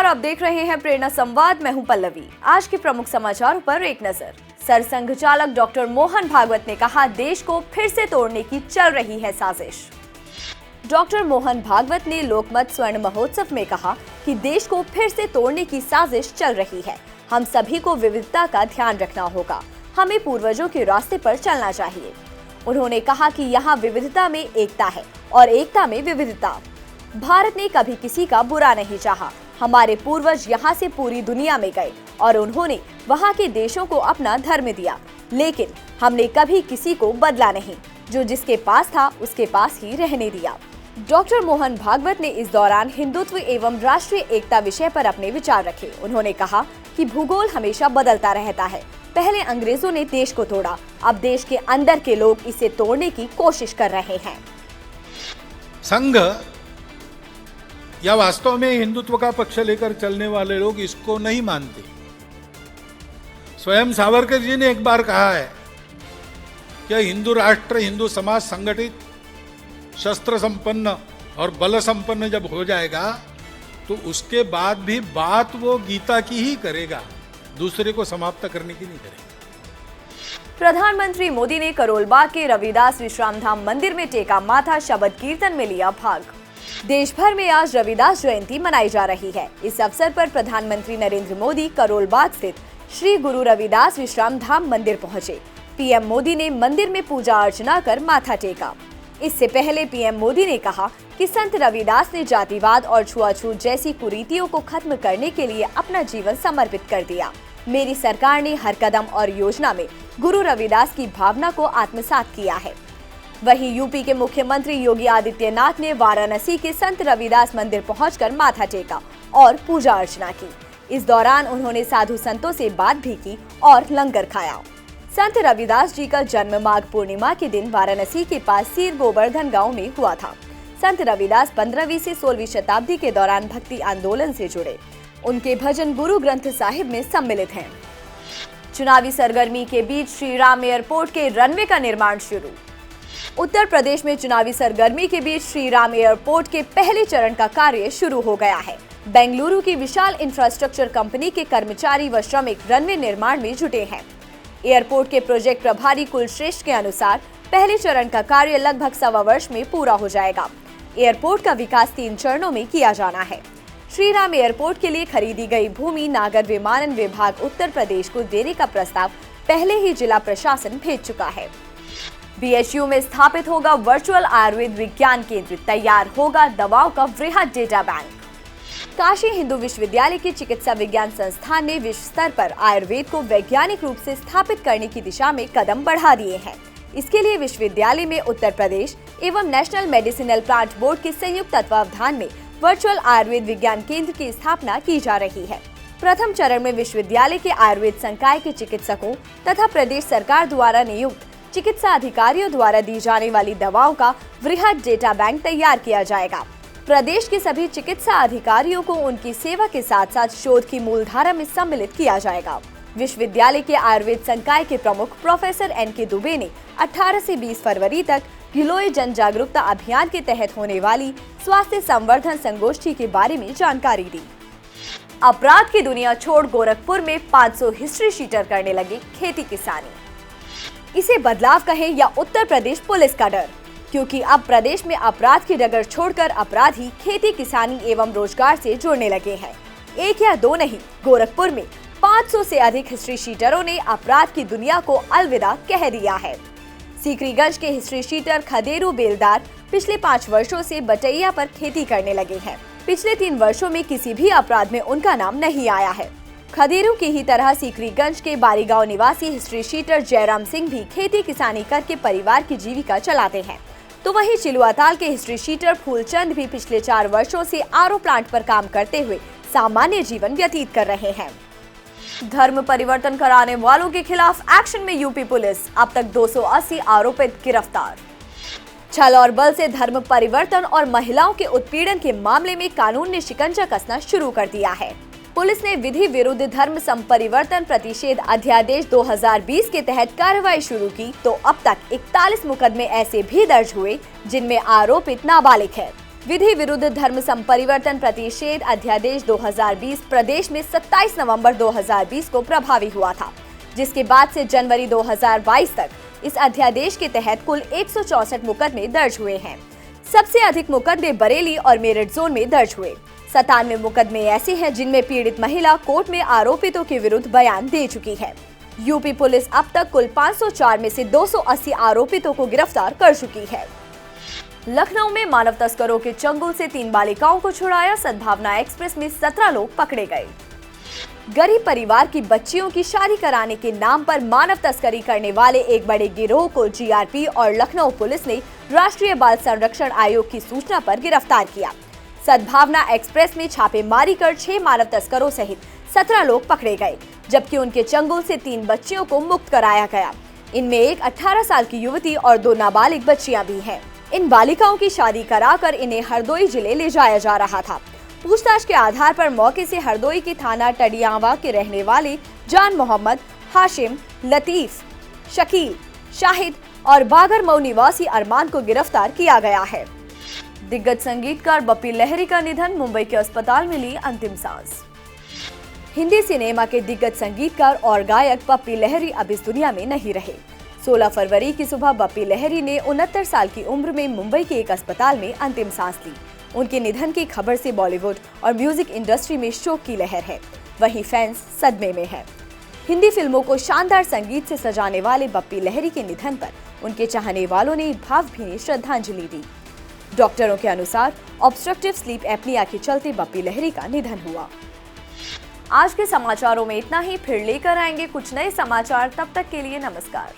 आप देख रहे हैं प्रेरणा संवाद। मैं हूं पल्लवी। आज के प्रमुख समाचारों पर एक नजर। सरसंघ चालक डॉक्टर मोहन भागवत ने कहा, देश को फिर से तोड़ने की चल रही है साजिश। डॉक्टर मोहन भागवत ने लोकमत स्वर्ण महोत्सव में कहा कि देश को फिर से तोड़ने की साजिश चल रही है। हम सभी को विविधता का ध्यान रखना होगा। हमें पूर्वजों के रास्ते पर चलना चाहिए। उन्होंने कहा कि यहाँ विविधता में एकता है और एकता में विविधता। भारत ने कभी किसी का बुरा नहीं चाहा। हमारे पूर्वज यहाँ से पूरी दुनिया में गए और उन्होंने वहाँ के देशों को अपना धर्म दिया, लेकिन हमने कभी किसी को बदला नहीं। जो जिसके पास था उसके पास ही रहने दिया। डॉक्टर मोहन भागवत ने इस दौरान हिंदुत्व एवं राष्ट्रीय एकता विषय पर अपने विचार रखे। उन्होंने कहा कि भूगोल हमेशा बदलता रहता है। पहले अंग्रेजों ने देश को तोड़ा, अब देश के अंदर के लोग इसे तोड़ने की कोशिश कर रहे हैं। संघ या वास्तव में हिंदुत्व का पक्ष लेकर चलने वाले लोग इसको नहीं मानते। स्वयं सावरकर जी ने एक बार कहा है कि हिंदू राष्ट्र, हिंदू समाज संगठित, शस्त्र संपन्न और बल संपन्न जब हो जाएगा तो उसके बाद भी बात वो गीता की ही करेगा, दूसरे को समाप्त करने की नहीं करेगा। प्रधानमंत्री मोदी ने करोलबाग के रविदास विश्राम धाम मंदिर में टेका माथा, शबद कीर्तन में लिया भाग। देश भर में आज रविदास जयंती मनाई जा रही है। इस अवसर पर प्रधानमंत्री नरेंद्र मोदी करोलबाग स्थित श्री गुरु रविदास विश्राम धाम मंदिर पहुंचे। पीएम मोदी ने मंदिर में पूजा अर्चना कर माथा टेका। इससे पहले पीएम मोदी ने कहा कि संत रविदास ने जातिवाद और छुआछूत जैसी कुरीतियों को खत्म करने के लिए अपना जीवन समर्पित कर दिया। मेरी सरकार ने हर कदम और योजना में गुरु रविदास की भावना को आत्मसात किया है। वहीं यूपी के मुख्यमंत्री योगी आदित्यनाथ ने वाराणसी के संत रविदास मंदिर पहुंचकर माथा टेका और पूजा अर्चना की। इस दौरान उन्होंने साधु संतों से बात भी की और लंगर खाया। संत रविदास जी का जन्म माघ पूर्णिमा के दिन वाराणसी के पास सीर गोवर्धन गांव में हुआ था। संत रविदास 15वीं से 16वीं शताब्दी के दौरान भक्ति आंदोलन से जुड़े। उनके भजन गुरु ग्रंथ साहिब में सम्मिलित हैं। चुनावी सरगर्मी के बीच श्री राम एयरपोर्ट के रनवे का निर्माण शुरू। उत्तर प्रदेश में चुनावी सरगर्मी के बीच श्री राम एयरपोर्ट के पहले चरण का कार्य शुरू हो गया है। बेंगलुरु की विशाल इंफ्रास्ट्रक्चर कंपनी के कर्मचारी व श्रमिक रनवे निर्माण में जुटे हैं। एयरपोर्ट के प्रोजेक्ट प्रभारी कुलश्रेष्ठ के अनुसार पहले चरण का कार्य लगभग 1.25 वर्ष में पूरा हो जाएगा। एयरपोर्ट का विकास 3 चरणों में किया जाना है। श्री राम एयरपोर्ट के लिए खरीदी गई भूमि नागर विमानन विभाग उत्तर प्रदेश को देने का प्रस्ताव पहले ही जिला प्रशासन भेज चुका है। बीएचयू में स्थापित होगा वर्चुअल आयुर्वेद विज्ञान केंद्र, तैयार होगा दवाओं का वृहद डेटा बैंक। काशी हिंदू विश्वविद्यालय के चिकित्सा विज्ञान संस्थान ने विश्व स्तर पर आयुर्वेद को वैज्ञानिक रूप से स्थापित करने की दिशा में कदम बढ़ा दिए हैं। इसके लिए विश्वविद्यालय में उत्तर प्रदेश एवं नेशनल मेडिसिनल प्लांट बोर्ड के संयुक्त तत्वावधान में वर्चुअल आयुर्वेद विज्ञान केंद्र की स्थापना की जा रही है। प्रथम चरण में विश्वविद्यालय के आयुर्वेद संकाय के चिकित्सकों तथा प्रदेश सरकार द्वारा नियुक्त चिकित्सा अधिकारियों द्वारा दी जाने वाली दवाओं का वृहद डेटा बैंक तैयार किया जाएगा। प्रदेश के सभी चिकित्सा अधिकारियों को उनकी सेवा के साथ साथ शोध की मूलधारा में सम्मिलित किया जाएगा। विश्वविद्यालय के आयुर्वेद संकाय के प्रमुख प्रोफेसर एन.के. दुबे ने 18 से 20 फरवरी तक गिलोय जन जागरूकता अभियान के तहत होने वाली स्वास्थ्य संवर्धन संगोष्ठी के बारे में जानकारी दी। अपराध की दुनिया छोड़ गोरखपुर में 500 हिस्ट्री शीटर करने लगे खेती किसानी। इसे बदलाव कहें या उत्तर प्रदेश पुलिस का डर, क्योंकि अब प्रदेश में अपराध की डगर छोड़कर अपराधी खेती किसानी एवं रोजगार से जुड़ने लगे हैं। एक या दो नहीं, गोरखपुर में 500 से अधिक हिस्ट्री शीटरों ने अपराध की दुनिया को अलविदा कह दिया है। सीकरीगंज के हिस्ट्री शीटर खदेरू बेलदार पिछले 5 वर्षों से बटैया पर खेती करने लगे हैं। पिछले 3 वर्षों में किसी भी अपराध में उनका नाम नहीं आया है। खदेरू की ही तरह सीकरीगंज के बारीगांव निवासी हिस्ट्री शीटर जयराम सिंह भी खेती किसानी करके परिवार की जीविका चलाते हैं। तो वहीं चिलुआताल के हिस्ट्री शीटर फूलचंद भी पिछले 4 वर्षों से आरओ प्लांट पर काम करते हुए सामान्य जीवन व्यतीत कर रहे हैं। धर्म परिवर्तन कराने वालों के खिलाफ एक्शन में यूपी पुलिस, अब तक 280 आरोपित गिरफ्तार। छल और बल से धर्म परिवर्तन और महिलाओं के उत्पीड़न के मामले में कानून ने शिकंजा कसना शुरू कर दिया है। पुलिस ने विधि विरुद्ध धर्म संपरिवर्तन प्रतिषेध अध्यादेश 2020 के तहत कार्रवाई शुरू की तो अब तक 41 मुकदमे ऐसे भी दर्ज हुए जिनमें आरोपित नाबालिग है। विधि विरुद्ध धर्म संपरिवर्तन प्रतिषेध अध्यादेश 2020 प्रदेश में 27 नवंबर 2020 को प्रभावी हुआ था, जिसके बाद से जनवरी 2022 तक इस अध्यादेश के तहत कुल 164 मुकदमे दर्ज हुए हैं। सबसे अधिक मुकदमे बरेली और मेरठ जोन में दर्ज हुए। 97 मुकदमे ऐसे हैं जिनमें पीड़ित महिला कोर्ट में आरोपितों के विरुद्ध बयान दे चुकी है। यूपी पुलिस अब तक कुल 504 में से 280 आरोपितों को गिरफ्तार कर चुकी है। लखनऊ में मानव तस्करों के चंगुल से 3 बालिकाओं को छुड़ाया। सद्भावना एक्सप्रेस में 17 लोग पकड़े गए। गरीब परिवार की बच्चियों की शादी कराने के नाम पर मानव तस्करी करने वाले एक बड़े गिरोह को जीआरपी और लखनऊ पुलिस ने राष्ट्रीय बाल संरक्षण आयोग की सूचना पर गिरफ्तार किया। सद्भावना एक्सप्रेस में छापेमारी कर 6 मानव तस्करों सहित 17 लोग पकड़े गए, जबकि उनके चंगुल से 3 बच्चियों को मुक्त कराया गया। इनमें एक 18 साल की युवती और 2 नाबालिग बच्चियां भी हैं। इन बालिकाओं की शादी कराकर इन्हें हरदोई जिले ले जाया जा रहा था। पूछताछ के आधार पर मौके से हरदोई की थाना टडियावा के रहने वाले जान मोहम्मद, हाशिम, लतीफ, शकील, शाहिद और बागरमऊ निवासी अरमान को गिरफ्तार किया गया है। दिग्गज संगीतकार बप्पी लहरी का निधन, मुंबई के अस्पताल में ली अंतिम सांस। हिंदी सिनेमा के दिग्गज संगीतकार और गायक बप्पी लहरी अब इस दुनिया में नहीं रहे। 16 फरवरी की सुबह बप्पी लहरी ने 69 साल की उम्र में मुंबई के एक अस्पताल में अंतिम सांस ली। उनके निधन की खबर से बॉलीवुड और म्यूजिक इंडस्ट्री में शोक की लहर है। वहीं फैंस सदमे में हैं। हिंदी फिल्मों को शानदार संगीत से सजाने वाले बप्पी लहरी के निधन पर उनके चाहने वालों ने भावभीनी श्रद्धांजलि दी। डॉक्टरों के अनुसार ऑब्स्ट्रक्टिव स्लीप एपनिया के चलते बप्पी लहरी का निधन हुआ। आज के समाचारों में इतना ही। फिर लेकर आएंगे कुछ नए समाचार। तब तक के लिए नमस्कार।